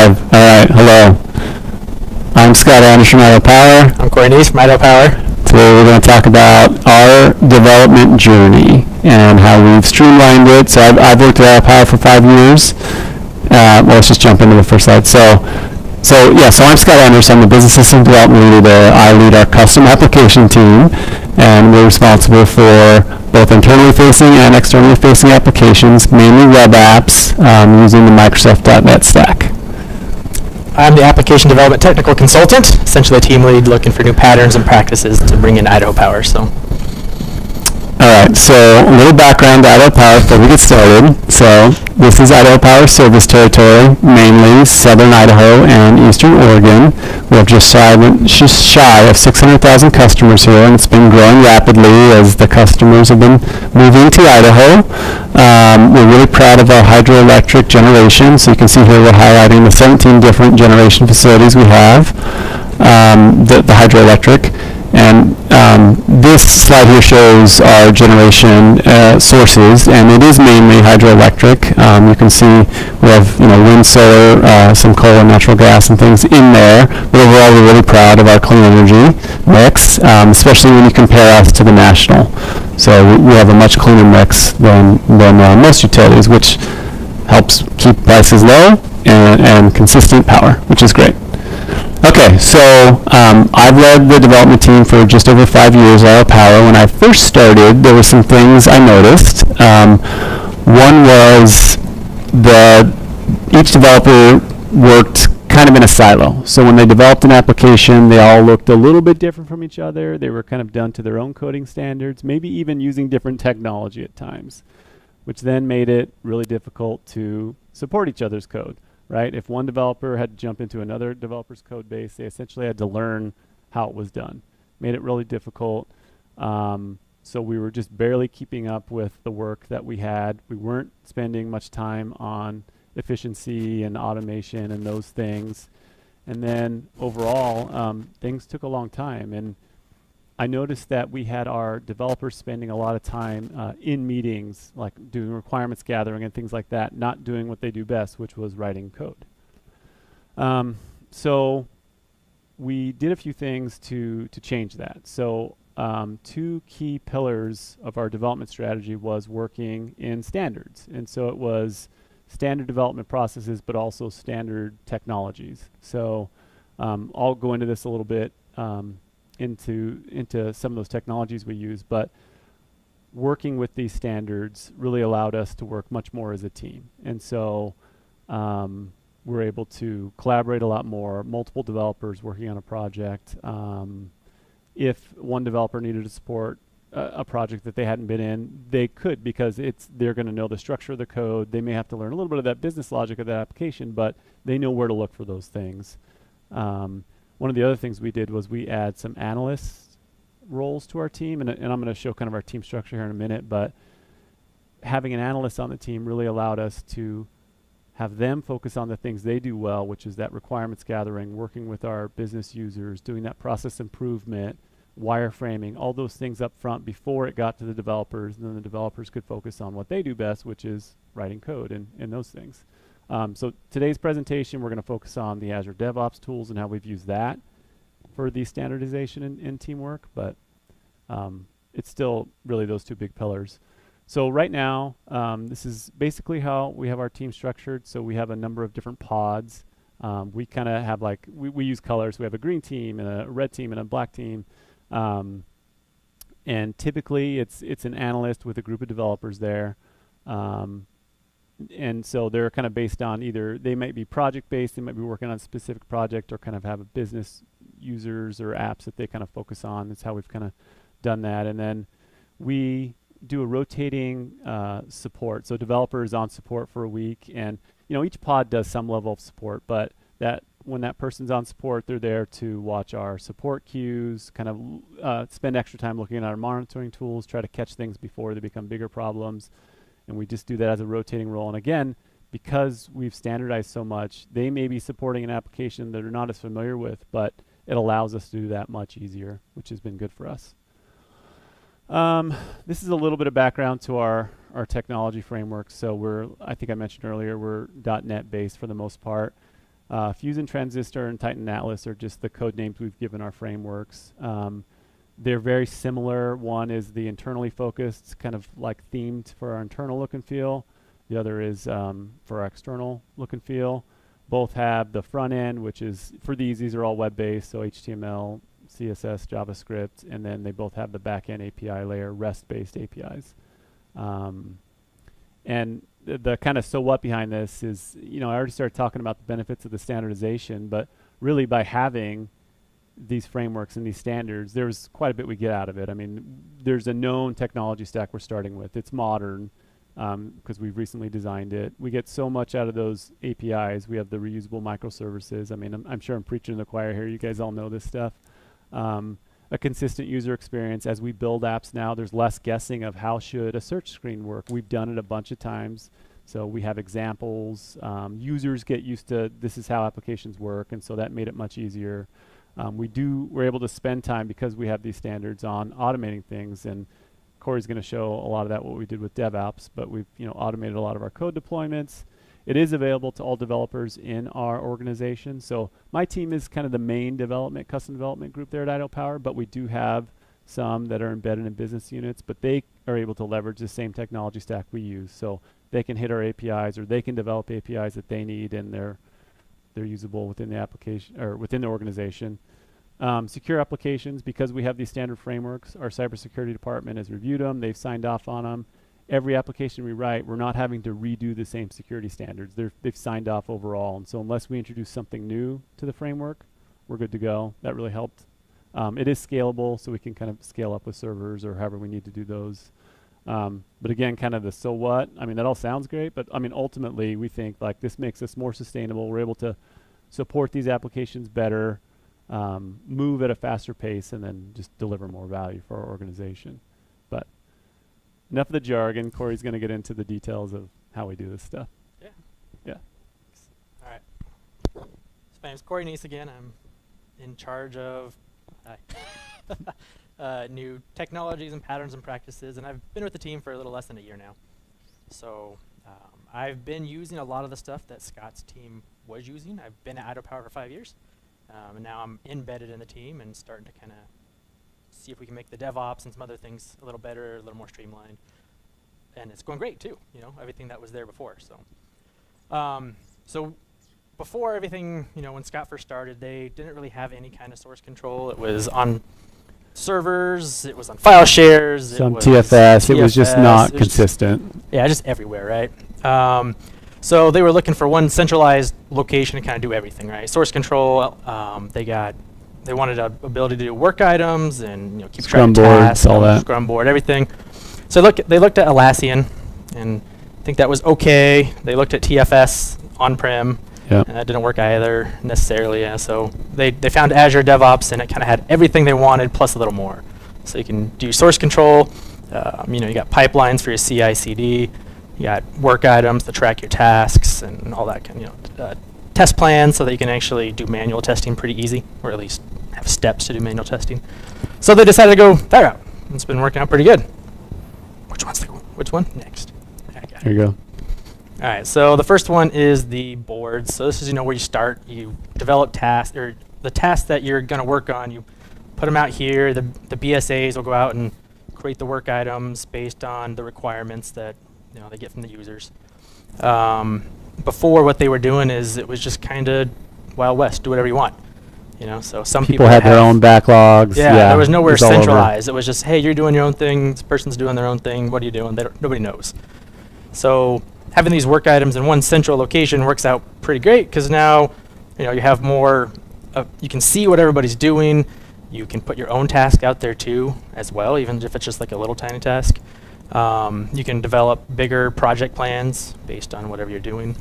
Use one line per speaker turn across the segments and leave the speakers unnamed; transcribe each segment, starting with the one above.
Live. All right. Hello. I'm Scott Anderson from Idaho Power.
I'm Corey Nease from Idaho Power.
Today we're going to talk about our development journey and how we've streamlined it. So I've worked at Idaho Power for 5 years. Well, let's just jump into the first slide. So I'm Scott Anderson. I'm the business system development leader there. I lead our custom application team, and we're responsible for both internally facing and externally facing applications, mainly web apps, using the Microsoft.NET stack.
I'm the application development technical consultant, essentially a team lead looking for new patterns and practices to bring in Idaho Power.
All right, so a little background to Idaho Power before we get started. So this is Idaho Power service territory, mainly southern Idaho and eastern Oregon. We have just shy of 600,000 customers here, and it's been growing rapidly as the customers have been moving to Idaho. We're really proud of our hydroelectric generation. So you can see here we're highlighting the 17 different generation facilities we have, the hydroelectric. And this slide here shows our generation sources, and it is mainly hydroelectric. You can see we have wind, solar, some coal and natural gas and things in there. But overall, we're really proud of our clean energy mix, especially when you compare us to the national. So we have a much cleaner mix than most utilities, which helps keep prices low and consistent power, which is great. Okay, so I've led the development team for just over 5 years at Idaho Power. When I first started, there were some things I noticed. One was that each developer worked kind of in a silo. So when they developed an application, they all looked a little bit different from each other. They were kind of done to their own coding standards, maybe even using different technology at times, which then made it really difficult to support each other's code. Right? If one developer had to jump into another developer's code base, they essentially had to learn how it was done. Made it really difficult. So we were just barely keeping up with the work that we had. We weren't spending much time on efficiency and automation and those things. And then overall, things took a long time. And I noticed that we had our developers spending a lot of time in meetings, like doing requirements gathering and things like that, not doing what they do best, which was writing code. So we did a few things to change that. So 2 key pillars of our development strategy was working in standards. And so it was standard development processes, but also standard technologies. So I'll go into this a little bit. Into some of those technologies we use, but working with these standards really allowed us to work much more as a team. And so we're able to collaborate a lot more, multiple developers working on a project. If one developer needed to support a project that they hadn't been in, they could, because they're going to know the structure of the code. They may have to learn a little bit of that business logic of that application, but they know where to look for those things. One of the other things we did was we add some analyst roles to our team, and I'm going to show kind of our team structure here in a minute, but having an analyst on the team really allowed us to have them focus on the things they do well, which is that requirements gathering, working with our business users, doing that process improvement, wireframing, all those things up front before it got to the developers, and then the developers could focus on what they do best, which is writing code and those things. So today's presentation, we're going to focus on the Azure Devops tools and how we've used that for the standardization and teamwork, but it's still really those 2 big pillars. So right now, this is basically how we have our team structured. So we have a number of different pods. We kind of have we use colors. We have a green team and a red team and a black team. And typically it's an analyst with a group of developers there. And so they're kind of based on either they might be project based, they might be working on a specific project, or kind of have a business users or apps that they kind of focus on. That's how we've kind of done that. And then we do a rotating support. So developers on support for a week, and each pod does some level of support, but when that person's on support, they're there to watch our support queues, kind of spend extra time looking at our monitoring tools, try to catch things before they become bigger problems. And we just do that as a rotating role. And again, because we've standardized so much, they may be supporting an application that they're not as familiar with, but it allows us to do that much easier, which has been good for us. This is a little bit of background to our technology framework. So I think I mentioned earlier, we're .NET based for the most part. Fusion Transistor and Titan Atlas are just the code names we've given our frameworks. They're very similar. One is the internally focused, kind of like themed for our internal look and feel. The other is for our external look and feel. Both have the front end, which is, for these are all web-based, so HTML, CSS, JavaScript, and then they both have the back-end API layer, REST-based APIs. And the kind of so what behind this is, I already started talking about the benefits of the standardization, but really by having these frameworks and these standards, there's quite a bit we get out of it. I mean, there's a known technology stack we're starting with. It's modern because we've recently designed it. We get so much out of those APIs. We have the reusable microservices. I mean, I'm sure I'm preaching to the choir here. You guys all know this stuff. A consistent user experience. As we build apps now, there's less guessing of how should a search screen work. We've done it a bunch of times. So we have examples. Users get used to this is how applications work, and so that made it much easier. We're able to spend time because we have these standards on automating things, and Corey's going to show a lot of that, what we did with DevOps, but we've automated a lot of our code deployments. It is available to all developers in our organization. So my team is kind of the main custom development group there at Idaho Power, but we do have some that are embedded in business units, but they are able to leverage the same technology stack we use. So they can hit our APIs, or they can develop APIs that they need, and they're usable within the application or within the organization. Secure applications, because we have these standard frameworks, our cybersecurity department has reviewed them, they've signed off on them. Every application we write, we're not having to redo the same security standards. They've signed off overall, and so unless we introduce something new to the framework, we're good to go. That really helped. It is scalable, so we can kind of scale up with servers or however we need to do those. But again, kind of the so what, I mean, that all sounds great, but I mean, ultimately we think like this makes us more sustainable. We're able to support these applications better, move at a faster pace, and then just deliver more value for our organization. But enough of the jargon. Corey's going to get into the details of how we do this stuff.
Yeah.
Yeah.
All right. So my name's Corey Nease again. I'm in charge of new technologies and patterns and practices, and I've been with the team for a little less than a year now. So I've been using a lot of the stuff that Scott's team was using. I've been at Idaho Power for 5 years, and now I'm embedded in the team and starting to kind of see if we can make the DevOps and some other things a little better, a little more streamlined. And it's going great too, everything that was there before. So before everything, when Scott first started, they didn't really have any kind of source control. It was on servers, it was on file shares,
Some TFS, it was just not consistent.
Just everywhere, right? So they were looking for one centralized location to kind of do everything, right? Source control, they wanted an ability to do work items and keep track of tasks,
all that.
Scrum board, everything. So they looked at Atlassian, and I think that was okay. They looked at TFS on-prem, and that didn't work either necessarily. Yeah. So they found Azure DevOps, and it kind of had everything they wanted plus a little more. So you can do source control. You got pipelines for your CI/CD. You got work items to track your tasks and all that kind of test plans so that you can actually do manual testing pretty easy, or at least have steps to do manual testing. So they decided to go that route. It's been working out pretty good. Which one? Next.
There you go.
All right, so the first one is the boards. So this is where you start. You develop tasks, or the tasks that you're going to work on. You put them out here. The BSAs will go out and create the work items based on the requirements that they get from the users. Before, what they were doing is it was just kind of Wild West. Do whatever you want. So some people
had their own backlogs.
Yeah, there was nowhere centralized. It was just, hey, you're doing your own thing. This person's doing their own thing. What are you doing? Nobody knows. So having these work items in one central location works out pretty great because now, you have more. You can see what everybody's doing. You can put your own task out there too, as well, even if it's just like a little tiny task. You can develop bigger project plans based on whatever you're doing.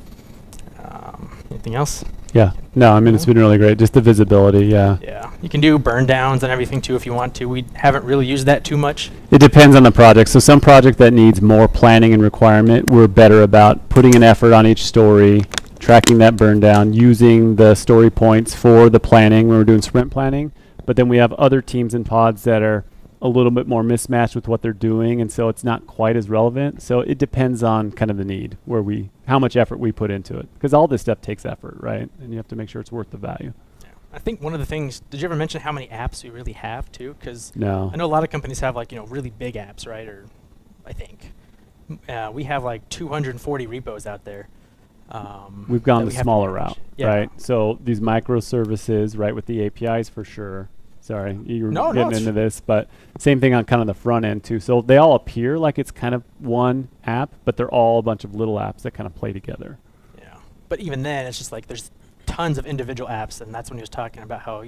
Anything else?
Yeah. No, I mean, it's been really great. Just the visibility, yeah.
Yeah. You can do burn downs and everything too if you want to. We haven't really used that too much.
It depends on the project. So some project that needs more planning and requirement, we're better about putting an effort on each story, tracking that burn down, using the story points for the planning when we're doing sprint planning. But then we have other teams and pods that are a little bit more mismatched with what they're doing, and so it's not quite as relevant. So it depends on kind of the need, how much effort we put into it, because all this stuff takes effort, right? And you have to make sure it's worth the value.
I think one of the things, did you ever mention how many apps we really have too? Because
No.
I know a lot of companies have like, really big apps, right? Or I think we have like 240 repos out there.
We've gone
that
the
we have to
smaller
manage.
route,
Yeah.
right? So these microservices, right, with the APIs for sure. Sorry, you were getting into this, but same thing on kind of the front end too. So they all appear like it's kind of one app, but they're all a bunch of little apps that kind of play together.
Yeah. But even then, it's just like there's tons of individual apps, and that's when he was talking about how,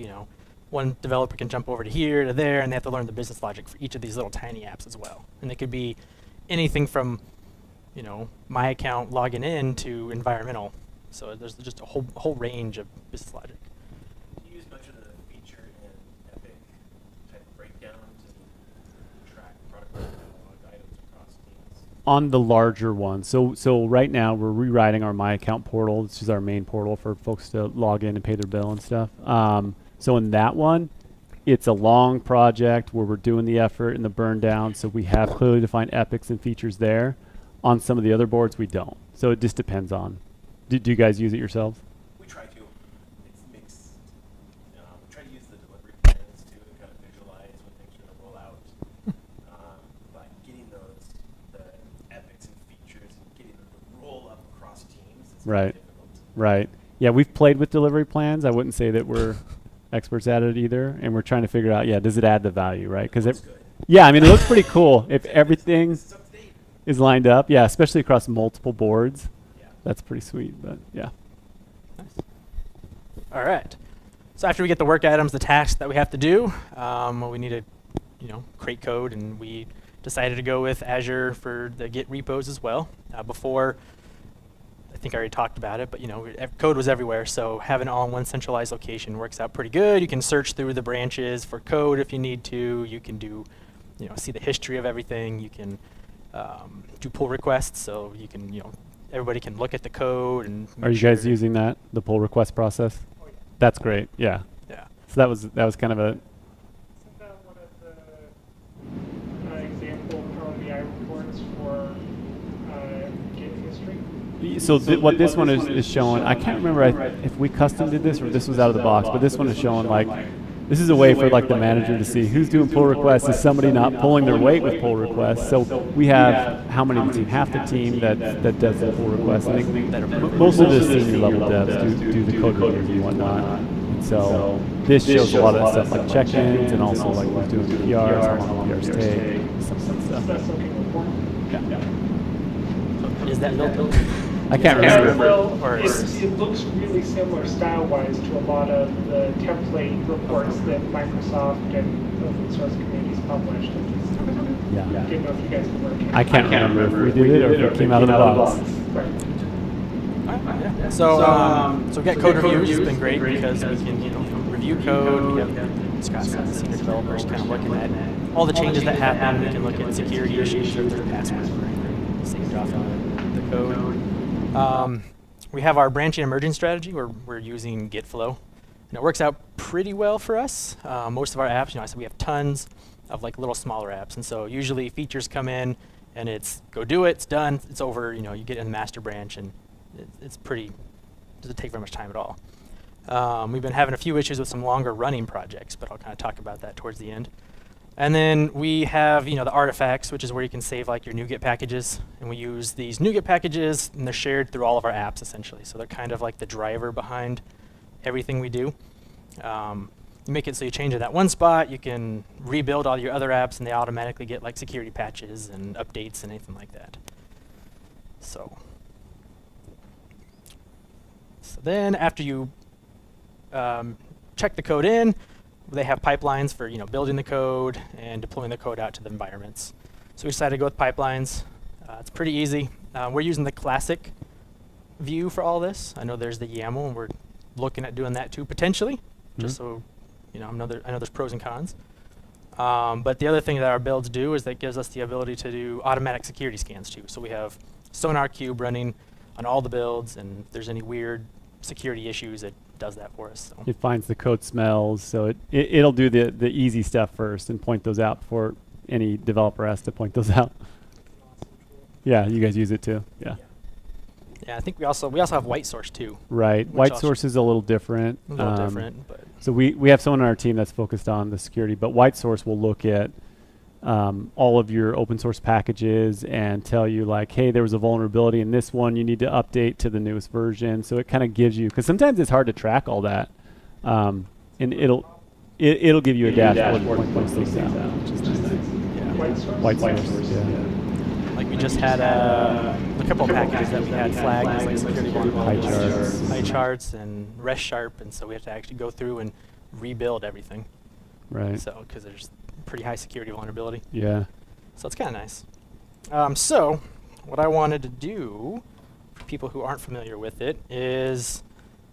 one developer can jump over to here to there, and they have to learn the business logic for each of these little tiny apps as well. And they could be anything from, my account logging in to environmental. So there's just a whole range of business logic.
Do you use much of the feature and Epic type of breakdown to track product catalog items across teams?
On the larger one. So right now we're rewriting our My Account portal. This is our main portal for folks to log in and pay their bill and stuff. So in that one, it's a long project where we're doing the effort and the burn down. So we have clearly defined epics and features there. On some of the other boards, we don't. So it just depends on. Do you guys use it yourselves?
We try to. It's mixed. We try to use the delivery plans to kind of visualize when things are going to roll out. But getting the epics and features and getting them to roll up across teams is
Right.
difficult.
Right. Yeah, we've played with delivery plans. I wouldn't say that we're experts at it either. And we're trying to figure out, does it add the value, right? Because it looks pretty cool if everything
It's up to date.
is lined up. Yeah, especially across multiple boards.
Yeah.
That's pretty sweet, but yeah.
Nice. All right. So after we get the work items, the tasks that we have to do, we need to, create code, and we decided to go with Azure for the Git repos as well. Before, I think I already talked about it, but code was everywhere, so having it all in one centralized location works out pretty good. You can search through the branches for code if you need to. You can do, see the history of everything. You can do pull requests, so you can, everybody can look at the code and.
Are you guys using the pull request process?
Oh, yeah.
That's great. Yeah.
Yeah.
So that was kind of a.
Isn't that one of the example Power BI reports for Git history?
So what this one is showing, I can't remember if we custom did this or if this was out of the box, but this one is showing like, this is a way for like the manager to see who's doing pull requests. Is somebody not pulling their weight with pull requests? So we have how many of the team? Half the team that does the pull requests. I think most of the senior level devs do the code reviews and whatnot. And so this shows a lot of that stuff like check-ins and also like who's doing PRs, how long PRs take, some of that stuff.
That's okay report.
Yeah.
Is that built?
I can't remember.
Well,
Or
it looks really similar style-wise to a lot of the template reports that Microsoft and open source communities published. I
Yeah.
didn't know if you guys were working.
I can't remember if we did it or if it came out of the box.
Right.
Yeah. So get code reviews has been great because we can review code. We have Scott said, senior developers kind of looking at all the changes that happen. We can look at security issues or if there's passwords or anything saved off on the code. We have our branching and merging strategy where we're using Git flow. And it works out pretty well for us. Most of our apps, I said we have tons of like little smaller apps. And so usually features come in and it's go do it, it's done, it's over, you get in the master branch and it's pretty, doesn't take very much time at all. We've been having a few issues with some longer running projects, but I'll kind of talk about that towards the end. And then we have, the artifacts, which is where you can save like your NuGet packages. And we use these NuGet packages, and they're shared through all of our apps, essentially. So they're kind of like the driver behind everything we do. You make it so you change it at one spot. You can rebuild all your other apps, and they automatically get like security patches and updates and anything like that. So then after you check the code in, they have pipelines for building the code and deploying the code out to the environments. So we decided to go with pipelines. It's pretty easy. We're using the classic view for all this. I know there's the YAML, and we're looking at doing that too potentially, just so I know there's pros and cons. But the other thing that our builds do is that it gives us the ability to do automatic security scans too. So we have Sonar Cube running on all the builds, and if there's any weird security issues, it does that for us. So.
It finds the code smells, so it'll do the easy stuff first and point those out before any developer has to point those out. Yeah, you guys use it too. Yeah.
Yeah, I think we also have white source too.
Right. White source is a little different.
A little different, but
so we have someone on our team that's focused on the security, but white source will look at all of your open source packages and tell you like, hey, there was a vulnerability in this one, you need to update to the newest version. So it kind of gives you, because sometimes it's hard to track all that, and it'll give you a dashboard that points those out. Which is nice. Yeah. White source. Yeah.
Like we just had a couple of packages that we had flagged as like security vulnerabilities, high charts and rest sharp, and so we have to actually go through and rebuild everything.
Right.
So because there's pretty high security vulnerability.
Yeah.
So it's kind of nice. So what I wanted to do for people who aren't familiar with it is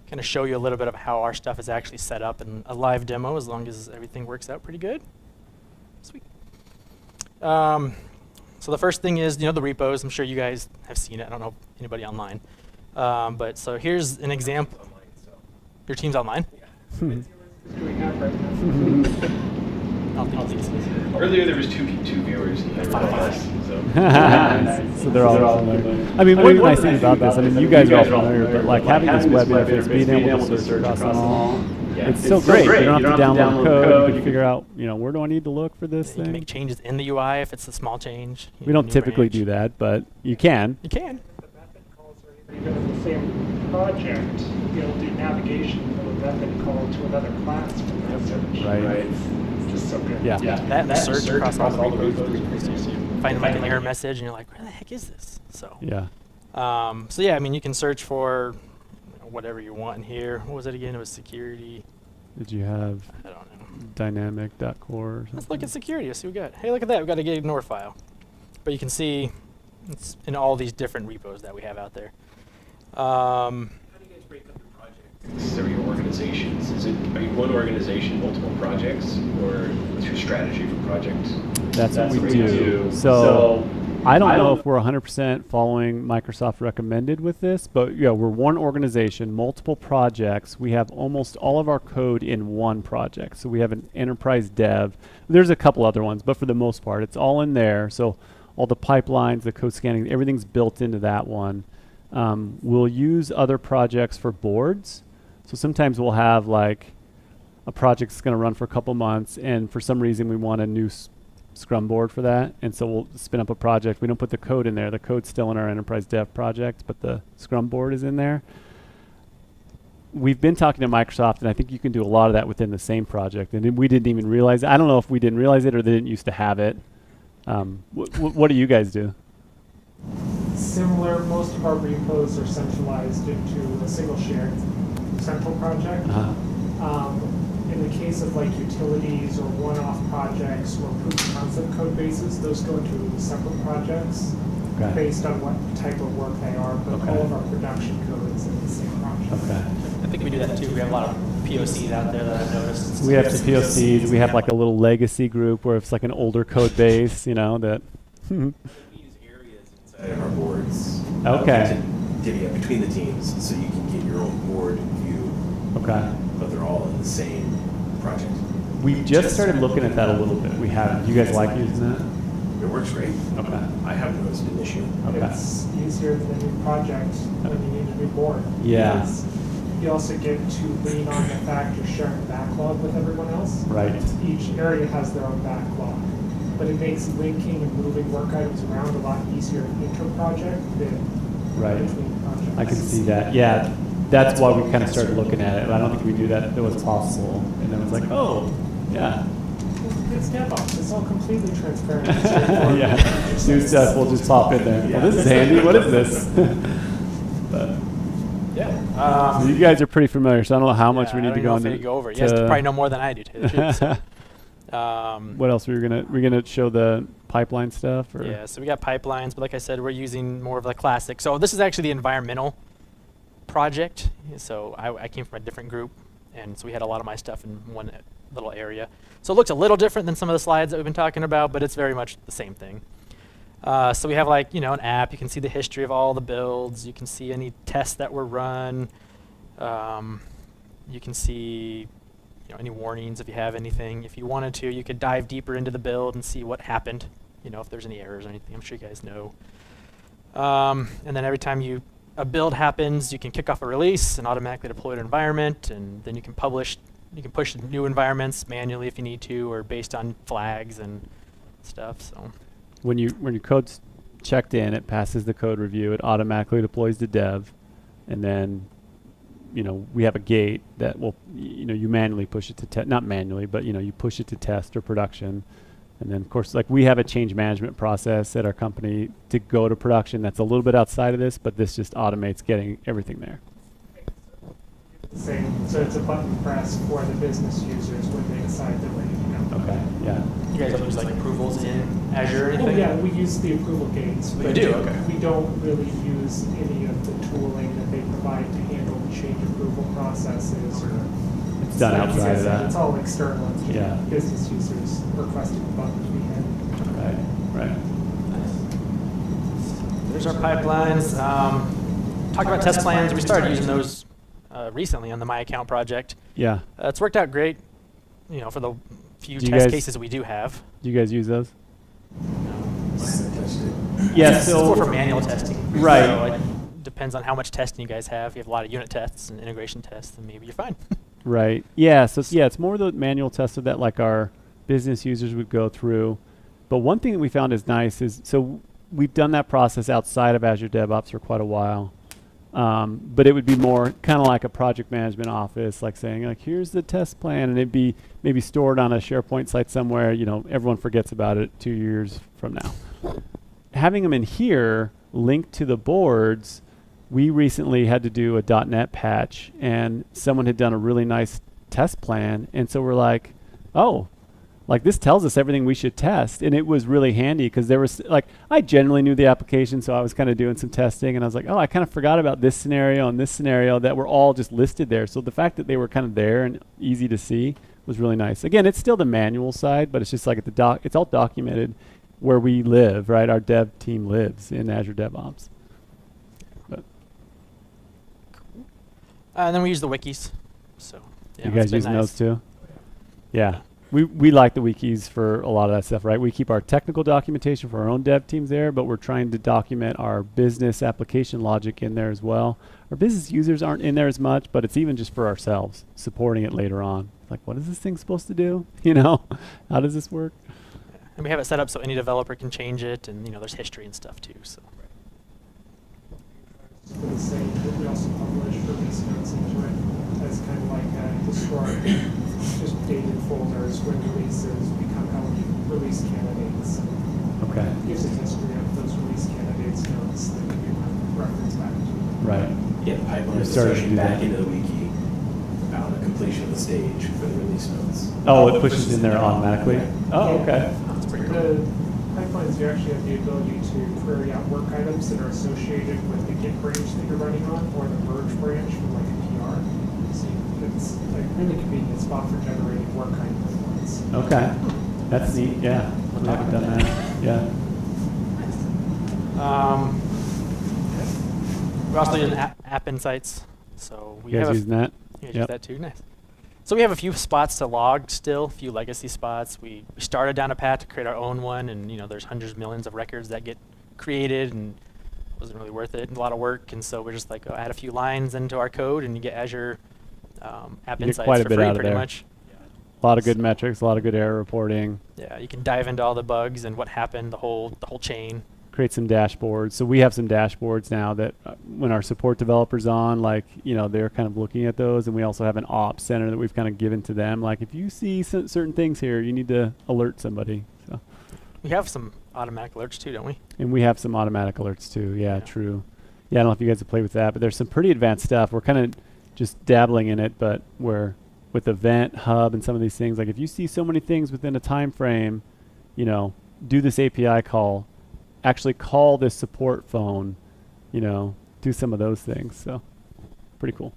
kind of show you a little bit of how our stuff is actually set up in a live demo, as long as everything works out pretty good. Sweet. So the first thing is, the repos. I'm sure you guys have seen it. I don't know if anybody online. But so here's an example. Your team's online?
Yeah.
Do we have right now?
Earlier there was two viewers and there were us,
So they're all familiar. I mean, one of the nice things about this, I mean, you guys are all familiar, but like having this web interface, being able to search across them all, it's so great. You don't have to download code. You can figure out, where do I need to look for this
You
thing?
can make changes in the UI if it's a small change.
We don't typically do that, but you can.
You can.
The method calls are even in the same project. You'll do navigation from a method call to another class from that search.
Right.
It's just so good.
Yeah.
That and search across all the repos. You find like an error message and you're like, where the heck is this? So.
Yeah.
So yeah, I mean, you can search for whatever you want in here. What was it again? It was security.
Did you have
I don't know.
dynamic.core or something?
Let's look at security. Let's see what we got. Hey, look at that. We've got a get ignore file. But you can see it's in all these different repos that we have out there.
How do you guys break up your projects? Are your organizations? Are you one organization, multiple projects, or what's your strategy for projects?
That's what we do. So I don't know if we're 100% following Microsoft recommended with this, but yeah, we're one organization, multiple projects. We have almost all of our code in one project. So we have an enterprise dev. There's a couple other ones, but for the most part, it's all in there. So all the pipelines, the code scanning, everything's built into that one. We'll use other projects for boards. So sometimes we'll have like a project that's going to run for a couple months, and for some reason we want a new Scrum board for that, and so we'll spin up a project. We don't put the code in there. The code's still in our enterprise dev project, but the Scrum board is in there. We've been talking to Microsoft, and I think you can do a lot of that within the same project, and we didn't even realize it. I don't know if we didn't realize it or they didn't used to have it. What do you guys do?
Similar, most of our repos are centralized into a single shared central project. In the case of like utilities or one-off projects or proof of concept code bases, those go into separate projects based on what type of work they are, but all of our production code is in the same project.
I think we do that too. We have a lot of POCs out there that I've noticed.
We have some POCs. We have like a little legacy group where it's like an older code base, that.
These areas inside of our boards.
Okay.
To divvy up between the teams, so you can get your own board view.
Okay.
But they're all in the same project.
We just started looking at that a little bit. We haven't. You guys like using that?
It works great.
Okay.
I haven't noticed an issue.
Okay.
It's easier than a new project when you need a new board.
Yeah.
Because you also get to lean on the fact you're sharing a backlog with everyone else.
Right.
Each area has their own backlog. But it makes linking and moving work items around a lot easier inter-project than between projects.
I can see that. Yeah. That's why we kind of started looking at it. I don't think we knew that it was possible. And then it was like, oh, yeah.
It's DevOps. It's all completely transparent.
Yeah. New stuff will just pop in there. Well, this is handy. What is this? But
yeah.
so you guys are pretty familiar, so I don't know how much we need to go into.
Go over it. You guys probably know more than I do.
What else we're gonna show the pipeline stuff? Or?
Yeah. So we got pipelines, but like I said, we're using more of the classic. So this is actually the environmental project. So I came from a different group, and so we had a lot of my stuff in one little area. So it looks a little different than some of the slides that we've been talking about, but it's very much the same thing. So we have like, an app. You can see the history of all the builds. You can see any tests that were run. You can see any warnings if you have anything. If you wanted to, you could dive deeper into the build and see what happened, if there's any errors or anything. I'm sure you guys know. And then every time a build happens, you can kick off a release and automatically deploy an environment, and then you can push new environments manually if you need to, or based on flags and stuff. So
when your code's checked in, it passes the code review, it automatically deploys to dev, and then we have a gate that will, you manually push it to test, not manually, but you push it to test or production. And then of course, like, we have a change management process at our company to go to production that's a little bit outside of this, but this just automates getting everything there.
Same. So it's a button press for the business users when they decide they're ready to go.
Okay, yeah.
you guys don't use like approvals in Azure or anything?
Oh, yeah, we use the approval gates.
You do? Okay.
We don't really use any of the tooling that they provide to handle the change approval processes.
It's done outside of that.
It's all external to
Yeah.
business users requesting the button to be hit.
Right.
There's our pipelines. Talk about test plans. We started using those recently on the My Account project.
Yeah.
It's worked out great, for the few
Do you
test
guys-
cases we do have.
Do you guys use those?
Yeah,
Yes.
it's more for manual testing.
Right.
So it depends on how much testing you guys have. If you have a lot of unit tests and integration tests, then maybe you're fine.
Right. Yeah. So it's more the manual tester that like our business users would go through. But one thing that we found is nice is, so we've done that process outside of Azure DevOps for quite a while. But it would be more kind of like a project management office, like saying, like, here's the test plan, and it'd be maybe stored on a SharePoint site somewhere. Everyone forgets about it 2 years from now. Having them in here linked to the boards, we recently had to do a .NET patch, and someone had done a really nice test plan, and so we're like, oh, like, this tells us everything we should test. And it was really handy because there was, like, I generally knew the application, so I was kind of doing some testing, and I was like, oh, I kind of forgot about this scenario and this scenario that were all just listed there. So the fact that they were kind of there and easy to see was really nice. Again, it's still the manual side, but it's just like it's all documented where we live, right? Our dev team lives in Azure DevOps. But
And then we use the wikis. So yeah,
you
that's
guys
been
using
nice.
those too? Yeah. We like the wikis for a lot of that stuff, right? We keep our technical documentation for our own dev teams there, but we're trying to document our business application logic in there as well. Our business users aren't in there as much, but it's even just for ourselves, supporting it later on. Like, what is this thing supposed to do? How does this work?
And we have it set up so any developer can change it, and there's history and stuff too. So
For the same, but we also publish release notes into it as kind of like historic, just dated folders when releases become release candidates.
Okay.
It gives a history of those release candidates notes that can be referenced back to.
Right.
Yeah, the pipeline
You
is
started to
pushing
do
back
that.
into the wiki about the completion of the stage for the release notes.
Oh, it pushes in there automatically? Oh, okay.
that's pretty cool.
The pipelines, you actually have the ability to query out work items that are associated with the Git branch that you're running on, or the merge branch from like a PR. So it's a really convenient spot for generating work item reports.
Okay. That's neat. Yeah. We haven't done that. Yeah.
We're also using app insights. So we
You guys
have
using that?
you guys
Yep.
use that too. Nice. So we have a few spots to log still, a few legacy spots. We started down a path to create our own one, and there's hundreds of millions of records that get created, and it wasn't really worth it, and a lot of work. And so we're just like, add a few lines into our code, and you get Azure App
You get
Insights
quite a
for
bit
free,
out of
pretty
there.
much.
A lot of good
So-
metrics, a lot of good error reporting.
Yeah, you can dive into all the bugs and what happened, the whole chain.
Create some dashboards. So we have some dashboards now that when our support developers on, like, they're kind of looking at those. And we also have an ops center that we've kind of given to them. Like, if you see certain things here, you need to alert somebody. So.
We have some automatic alerts too, don't we?
And we have some automatic alerts too. Yeah, true. Yeah, I don't know if you guys have played with that, but there's some pretty advanced stuff. We're kind of just dabbling in it, but we're with Event Hub and some of these things. Like, if you see so many things within a time frame, do this API call. Actually call this support phone, do some of those things. So pretty cool.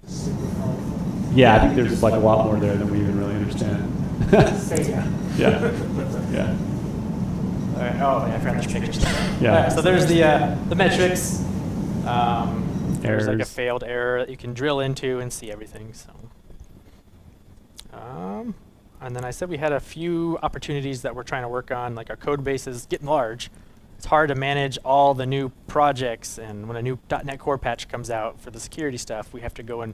Super powerful.
Yeah, I think there's like a lot more there than we even really understand.
Same.
Yeah. Yeah.
All right. Oh, yeah, I forgot there's pictures.
Yeah.
All right, so there's the metrics. there's like a
Errors.
failed error that you can drill into and see everything. So, and then I said we had a few opportunities that we're trying to work on. Like our code base is getting large. It's hard to manage all the new projects, and when a new .NET Core patch comes out for the security stuff, we have to go and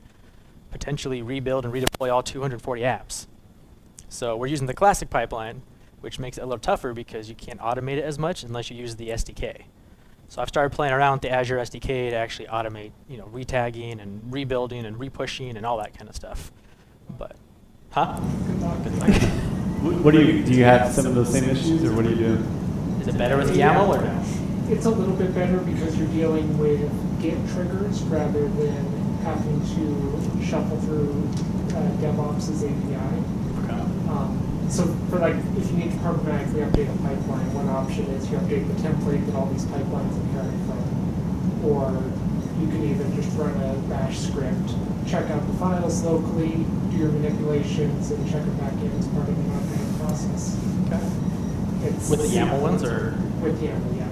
potentially rebuild and redeploy all 240 apps. So we're using the classic pipeline, which makes it a little tougher because you can't automate it as much unless you use the SDK. So I've started playing around with the Azure SDK to actually automate, retagging and rebuilding and repushing and all that kind of stuff. But, huh? Good luck.
What do you have some of those same issues, or what do you do?
Is it better with YAML or no?
It's a little bit better because you're dealing with Git triggers rather than having to shuffle through DevOps' API.
Okay.
So for if you need to programmatically update a pipeline, one option is you update the template that all these pipelines inherit from, or you can even just run a bash script, check out the files locally, do your manipulations, and check them back in as part of the automated process.
Okay. With the YAML ones, or?
With YAML, yeah.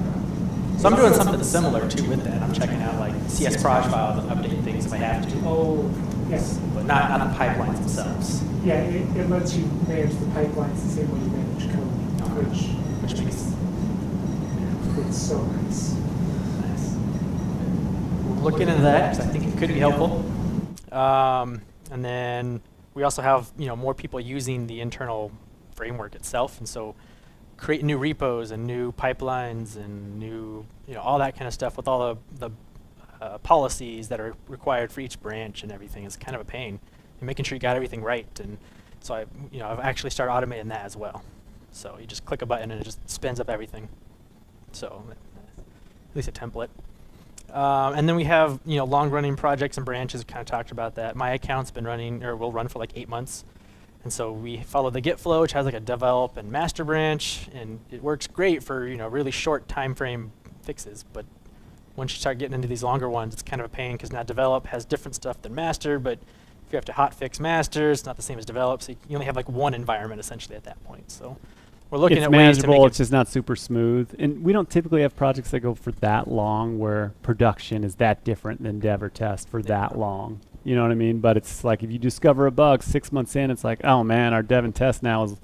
So I'm doing something similar too with that. I'm checking out like CS proj files and updating things if I have to.
Oh, yes.
But not the pipelines themselves.
Yeah, it lets you manage the pipelines the same way you manage code,
Which makes
it's so nice.
nice. We'll look into that because I think it could be helpful. And then we also have more people using the internal framework itself, and so creating new repos and new pipelines and new all that kind of stuff with all the policies that are required for each branch and everything is kind of a pain. And making sure you got everything right, and so I've actually started automating that as well. So you just click a button and it just spins up everything. So at least a template. And then we have long-running projects and branches. Kind of talked about that. My account's been running, or will run for like 8 months, and so we follow the Git flow, which has like a develop and master branch, and it works great for really short time frame fixes. But once you start getting into these longer ones, it's kind of a pain because now develop has different stuff than master, but if you have to hotfix master, it's not the same as develop, so you only have like one environment essentially at that point. So we're looking
It's
at ways to
manageable,
make
it's just not super smooth. And we don't typically have projects that go for that long where production is that different than dev or test for that long. You know what I mean? But it's like if you discover a bug 6 months in, it's like, oh man, our dev and test now is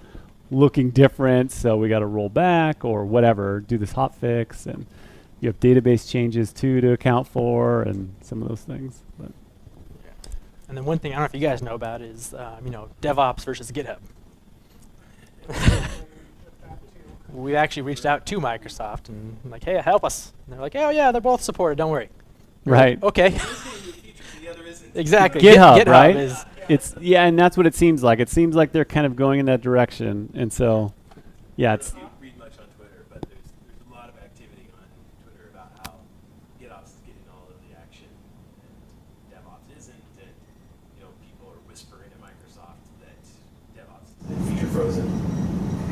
looking different, so we got to roll back or whatever, do this hotfix. And you have database changes too to account for and some of those things. But
And then one thing I don't know if you guys know about is, DevOps versus GitHub. We actually reached out to Microsoft and like, hey, help us. And they're like, oh yeah, they're both supported. Don't worry.
right.
Okay.
The other isn't.
Exactly.
GitHub,
GitHub
right?
is
It's and that's what it seems like. It seems like they're kind of going in that direction. And so, yeah, it's
I don't read much on Twitter, but there's a lot of activity on Twitter about how GitOps is getting all of the action and DevOps isn't, and people are whispering at Microsoft that DevOps is feature frozen.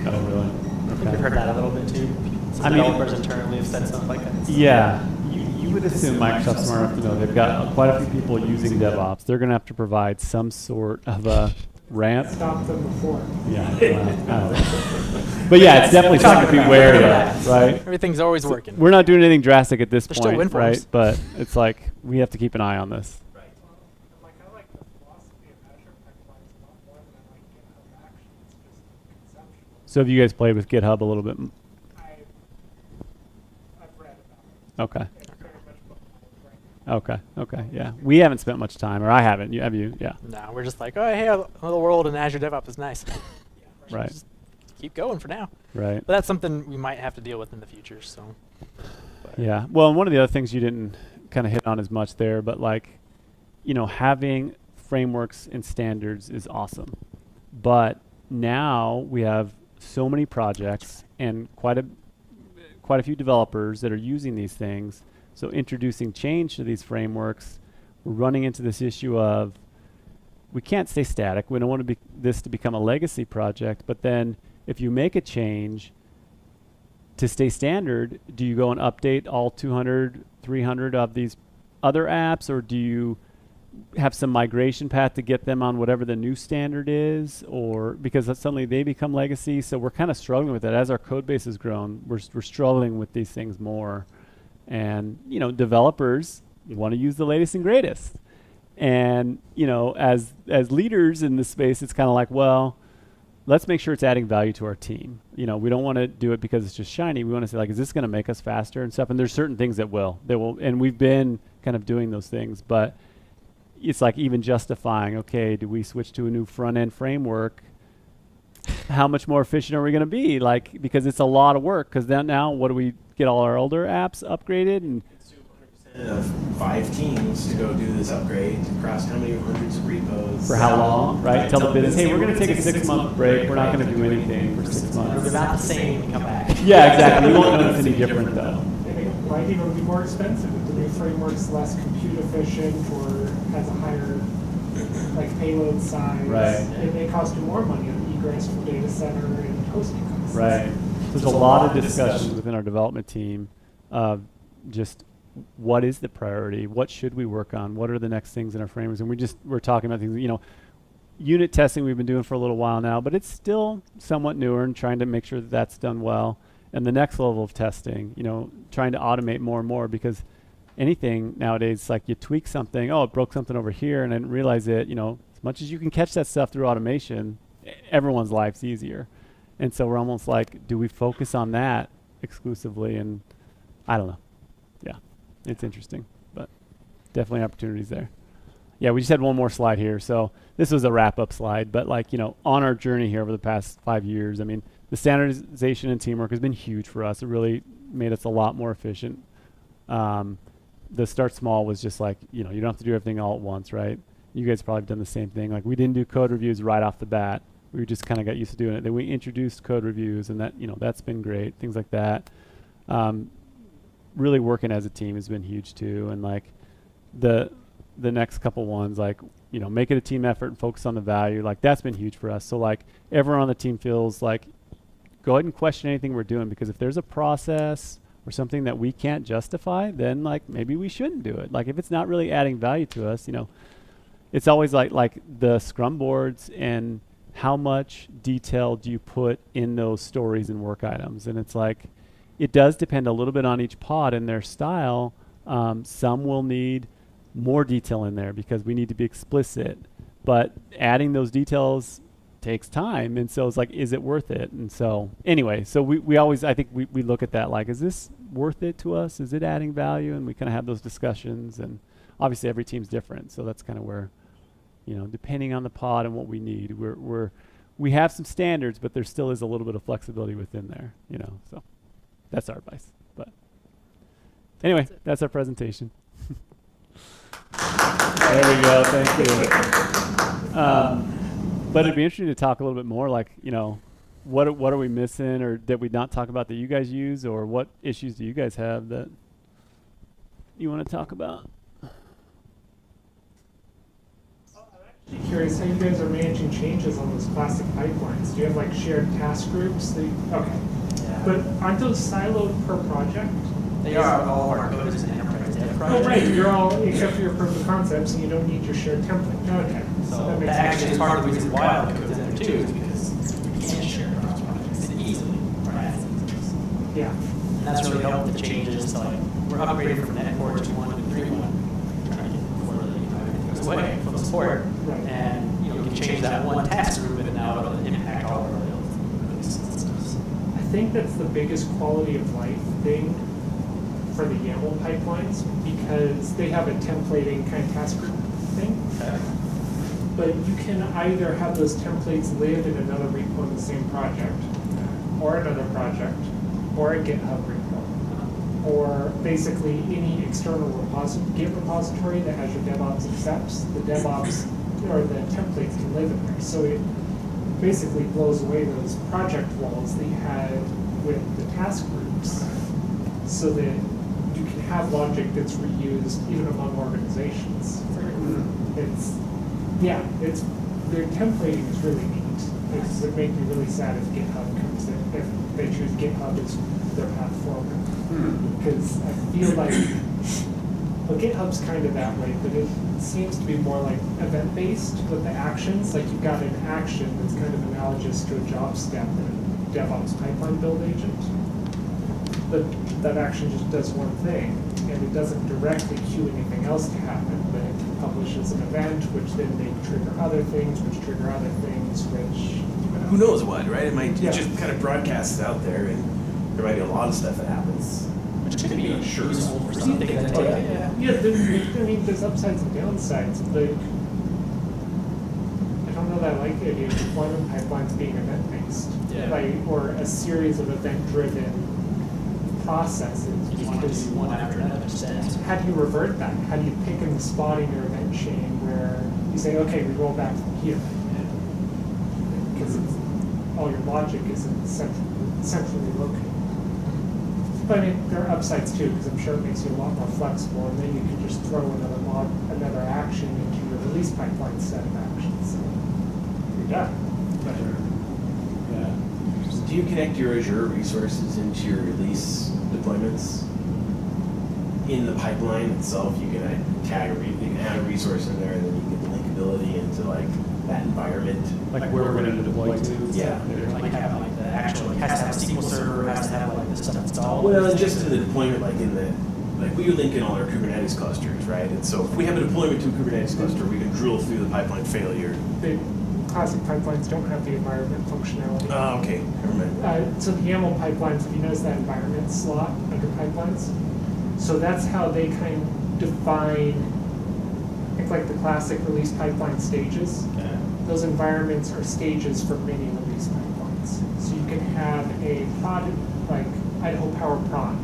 oh really.
I think we've heard that a little bit too. Some
I mean-
developers internally have said something like that.
Yeah, you would assume Microsoft's smart enough to know they've got quite a few people using DevOps. They're going to have to provide some sort of a ramp.
Stop them before.
Yeah, I don't know. But yeah, it's definitely something to be wary of, right?
Everything's always working.
We're not doing anything drastic at this
There's still
point,
WinForms.
right? But it's like we have to keep an eye on this.
Right.
I like the philosophy of Azure pipelines a lot more than I like GitHub Actions, just conceptual.
So have you guys played with GitHub a little bit?
I've read about it.
Okay.
It's very much what I'm right now.
Okay. Yeah. We haven't spent much time, or I haven't. Have you? Yeah.
No, we're just like, oh, hey, the world in Azure DevOps is nice.
Right.
Just keep going for now.
Right.
But that's something we might have to deal with in the future. So. But
Yeah. Well, and one of the other things you didn't kind of hit on as much there, but like, having frameworks and standards is awesome. But now we have so many projects and quite a few developers that are using these things. So introducing change to these frameworks, we're running into this issue of we can't stay static. We don't want this to become a legacy project. But then if you make a change to stay standard, do you go and update all 200, 300 of these other apps, or do you have some migration path to get them on whatever the new standard is, or because suddenly they become legacy? So we're kind of struggling with that. As our code base has grown, we're struggling with these things more. And, developers, want to use the latest and greatest. And, as leaders in this space, it's kind of like, well, let's make sure it's adding value to our team. We don't want to do it because it's just shiny. We want to say, like, is this going to make us faster and stuff? And there's certain things that will. And we've been kind of doing those things. But it's like even justifying, okay, do we switch to a new front-end framework? How much more efficient are we going to be? Like, because it's a lot of work. Because then now, what do we get all our older apps upgraded? And
of 5 teams to go do this upgrade across how many hundreds of repos.
For how long, right? Tell the business, hey, we're going to take a 6-month break. We're not going to do anything for 6 months.
They're not the same when you come back.
Yeah, exactly. We won't notice any different, though.
It might even be more expensive if the new framework's less compute efficient or has a higher payload size.
Right.
It may cost you more money on egress from data center and hosting costs.
Right. So there's a lot of discussions within our development team of just what is the priority? What should we work on? What are the next things in our frameworks? And we're talking about things, unit testing we've been doing for a little while now, but it's still somewhat newer and trying to make sure that that's done well. And the next level of testing, trying to automate more and more, because anything nowadays, like you tweak something, it broke something over here and I didn't realize it, as much as you can catch that stuff through automation, everyone's life's easier. And so we're almost like, do we focus on that exclusively? And I don't know. Yeah. It's interesting, but definitely opportunities there. Yeah, we just had one more slide here. So this was a wrap-up slide, but on our journey here over the past 5 years, the standardization and teamwork has been huge for us. It really made us a lot more efficient. The start small was just like, you don't have to do everything all at once, right? You guys probably have done the same thing. Like, we didn't do code reviews right off the bat. We just kind of got used to doing it. Then we introduced code reviews, and that, that's been great. Things like that. Really working as a team has been huge too, and like the next couple ones, like make it a team effort and focus on the value, like that's been huge for us. So like everyone on the team feels like, go ahead and question anything we're doing, because if there's a process or something that we can't justify, then like maybe we shouldn't do it. Like if it's not really adding value to us, it's always like the Scrum boards and how much detail do you put in those stories and work items, and it's like, it does depend a little bit on each pod and their style. Some will need more detail in there because we need to be explicit, but adding those details takes time. And so it's like, is it worth it? And so anyway, so we always, I think we look at that like, is this worth it to us? Is it adding value? And we kind of have those discussions, and obviously every team's different. So that's kind of where, depending on the pod and what we need, we have some standards, but there still is a little bit of flexibility within there, so. That's our advice. But anyway, that's our presentation. There we go. Thank you. But it'd be interesting to talk a little bit more, like, what are we missing, or did we not talk about that you guys use, or what issues do you guys have that you want to talk about?
I'm curious how you guys are managing changes on those classic pipelines. Do you have shared task groups? Okay. Yeah. But aren't those siloed per project?
They are. All of our code is an enterprise dev project.
Oh, right. You're all, except for your proof of concepts, and you don't need your shared template. Okay.
So that actually is part of the reason why the code's in there too, is because we can't share across projects easily. Right?
Yeah.
And that's really helped the changes to we're upgrading from net core 2.1 to 3.1, trying to get before everything goes away from support.
Right.
And you can change that one task group, and now it'll impact all of our systems.
I think that's the biggest quality of life thing for the YAML pipelines, because they have a templating kind of task group thing.
Okay.
But you can either have those templates live in another repo in the same project, or another project, or a GitHub repo, or basically any external Git repository that Azure Devops accepts. The DevOps or the templates can live in there. So it basically blows away those project walls that you had with the task groups, so that you can have logic that's reused even among organizations. It's their templating is really neat. It would make me really sad if GitHub comes in, if they choose GitHub as their path forward. Because I feel like, well, GitHub's kind of that way, but it seems to be more like event-based with the actions. Like you've got an action that's kind of analogous to a job step in a DevOps pipeline build agent. But that action just does one thing. and it doesn't directly queue anything else to happen, but it publishes an event, which then may trigger other things, which trigger other things, which,
Who knows what, right? It might
Yeah.
it just kind of broadcasts out there, and there might be a lot of stuff that happens.
Which could be
Sure.
useful for something that
Oh,
take,
yeah, there's upsides and downsides, but I don't know that I like the idea of deployment pipelines being event-based.
Yeah.
Or a series of event-driven processes.
you want to
because
do one after another instead.
how do you revert that? How do you pick and spot in your event chain where you say, okay, we roll back from here? Because all your logic isn't centrally located. But I mean, there are upsides too, because I'm sure it makes you a lot more flexible, and then you can just throw another action into your release pipeline set of actions. So you're done.
Yeah.
Do you connect your Azure resources into your release deployments? In the pipeline itself, you can you can add a resource in there, and then you get the linkability into like that environment.
Like where we're going to deploy to.
Yeah.
Like have like the actual, it has to have a SQL server, has to have like the stuff installed.
Well, and just in the deployment, like we link in all our Kubernetes clusters, right? And so if we have a deployment to a Kubernetes cluster, we can drill through the pipeline failure.
The classic pipelines don't have the environment functionality.
Oh, okay. Never mind.
So the YAML pipelines, if you notice that environment slot under pipelines, so that's how they kind of define, I think like the classic release pipeline stages.
Okay.
Those environments are stages for many release pipelines. So you can have a prod, like Idaho Power prod,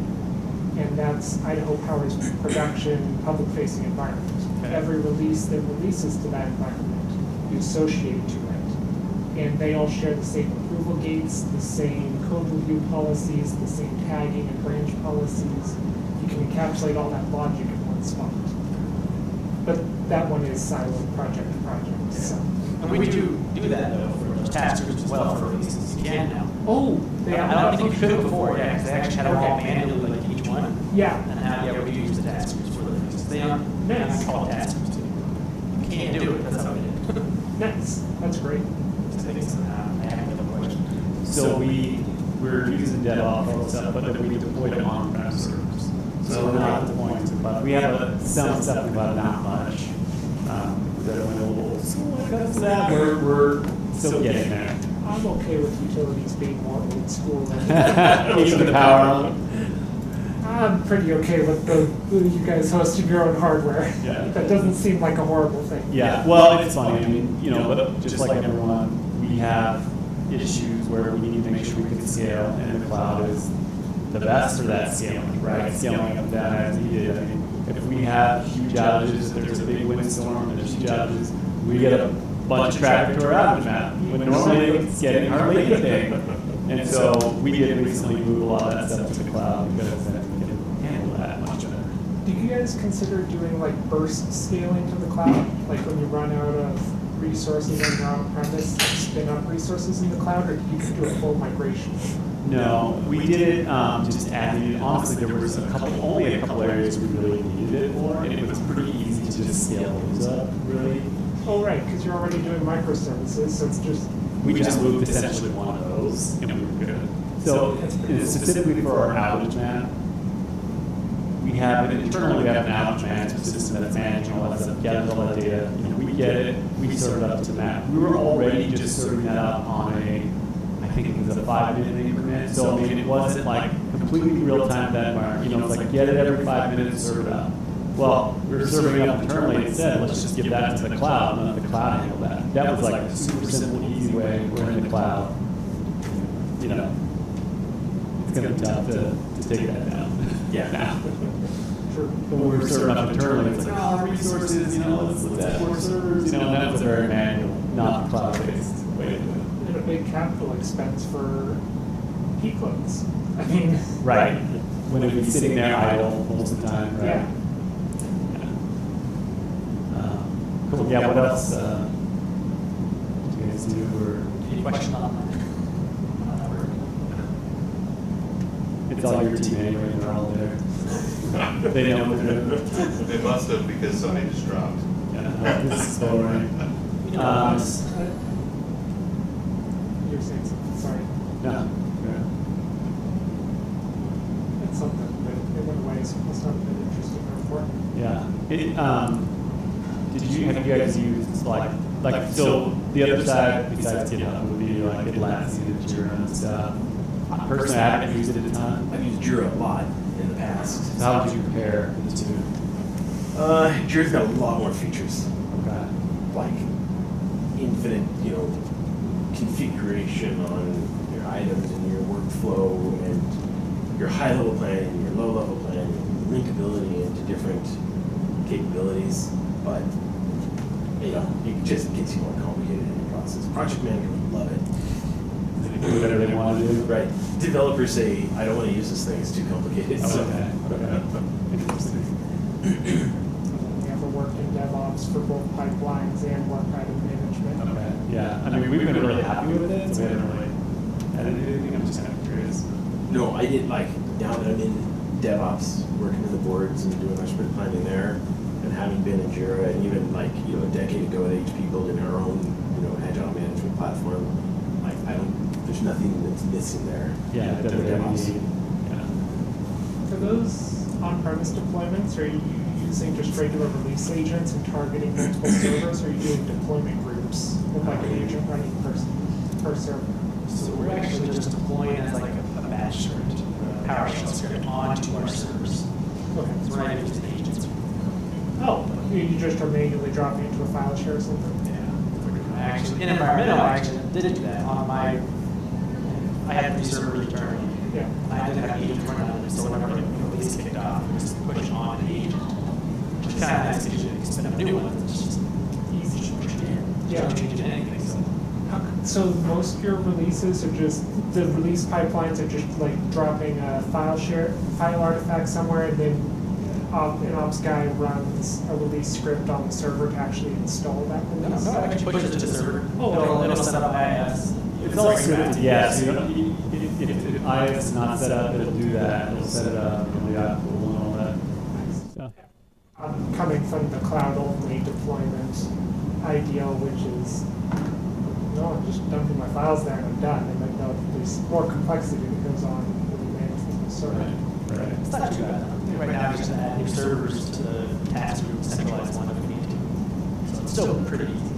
and that's Idaho Power's production, public-facing environment.
Okay.
Every release that releases to that environment, you associate to it. And they all share the same approval gates, the same code review policies, the same tagging and branch policies. You can encapsulate all that logic in one spot. But that one is siloed project to project, so.
And we do that though for those task groups as well for releases. You can now.
Oh, they
I don't think you could before, yeah, because they actually had them all manually, like each one.
Yeah.
And now, yeah, we do use the task groups for the releases. They aren't
Nice.
called task groups too. You can't do it, that's how we did it.
Nice, that's great.
I have another question.
So we're using DevOps all stuff, but then we deploy to on-prem servers. So we're not deploying to the cloud. We have some stuff in the cloud, not much. That went a little school when it comes to that. We're still getting there.
I'm okay with utilities being more old school than
Keeping the power on.
I'm pretty okay with you guys hosting your own hardware.
Yeah.
That doesn't seem like a horrible thing.
Yeah, well, it's funny. I mean, but just like everyone, we have issues where we need to make sure we can scale, and the cloud is the best for that scaling, right? Scaling up and down as needed. I mean, if we have huge outages, if there's a big windstorm, and there's huge outages, we get a bunch of traffic to our outage map. When normally it's getting hardly anything. And so we did recently move a lot of that stuff to the cloud because then we can handle that much better.
Do you guys consider doing like burst scaling to the cloud? Like when you run out of resources on your on-premise, spin up resources in the cloud, or do you do a full migration?
No, we did it just adding. Honestly, there was only a couple areas we really needed it for, and it was pretty easy to just scale those up. Really,
Oh, right, because you're already doing microservices, so it's just.
we just moved essentially one of those, and we were good. So specifically for our outage map, we have internally we have an outage management system that's managing all that stuff, gathers all that data. We get it, we serve it up to the map. We were already just serving that up on I think it was a 5-minute increment. So I mean, it wasn't like completely real time that environment. It's like get it every 5 minutes, serve it up. Well, we were serving it up internally instead. Let's just give that to the cloud and let the cloud handle that. That was like a super simple, easy way. We're in the cloud. It's gonna be tough to take that down.
Yeah.
Now.
Sure.
But when we were serving up internally, it's like, resources, let's add more servers. And that was a very manual, not cloud-based way to do it.
And a big capital expense for peak loads. I mean.
Right. When it would be sitting there idle most of the time, right?
Yeah.
Cool. Yeah, what else do you guys do?
Any question on that?
It's all your team anyway, they're all there. They know what they're doing.
They must have because somebody just dropped.
Yeah, this is all right.
You're saying something, sorry.
No.
That's something, but it went away. case, it must not have been interesting or important.
Yeah. Have you guys used so the other side besides GitHub would be like Atlassian and Jira and stuff. Personally, I haven't used it a ton.
I've used Jira a lot in the past.
So how would you compare the two?
Jira's got a lot more features,
Okay.
like infinite, configuration on your items and your workflow and your high-level plan and your low-level plan and linkability into different capabilities, but it just gets you more complicated in the process. Project manager would love it.
They do whatever they want to do.
Right. Developers say, I don't want to use this thing, it's too complicated.
Oh,
So-
okay. Interesting.
We ever worked in DevOps for both pipelines and work item management.
Okay. Yeah. I mean, we've been really happy with it, so we haven't really edited anything. I'm just kind of curious.
No, I did now that I'm in DevOps, working in the boards and doing our sprint planning there, and having been in Jira, and even a decade ago at HP building our own agile management platform. There's nothing that's missing there.
Yeah,
for DevOps.
For those on-premise deployments, are you using just regular release agents and targeting multiple servers, or are you doing deployment groups with like an agent running per server?
So we're actually just deploying as like a batch script, a PowerShell script onto our servers.
Okay.
So we're not even using agents.
Oh, you just are manually dropping into a file share or something?
Yeah. Actually, in environmental, I actually did do that on my. I had three servers returning.
Yeah.
I didn't have agents running on them, so whenever the release kicked off, we just push on the agent. Which is kind of nice because you can spin up a new one. It's just easy to push it in. You
Yeah.
don't change anything.
So most of your releases are just, the release pipelines are just like dropping a file artifact somewhere, and then an ops guy runs a release script on the server to actually install that release?
No, it actually pushes it to the server.
Oh,
It'll set up IIS.
It's all suited to, yes. If IIS is not set up, it'll do that. It'll set it up, and the pool and all that. So,
I'm coming from the cloud-only deployment ideal, which is, no, I'm just dumping my files there and I'm done. And then there's more complexity that goes on with the management of the server.
right.
It's not too bad. Right now, we just add new servers to the task group, centralize one if we need to. So it's still pretty easy.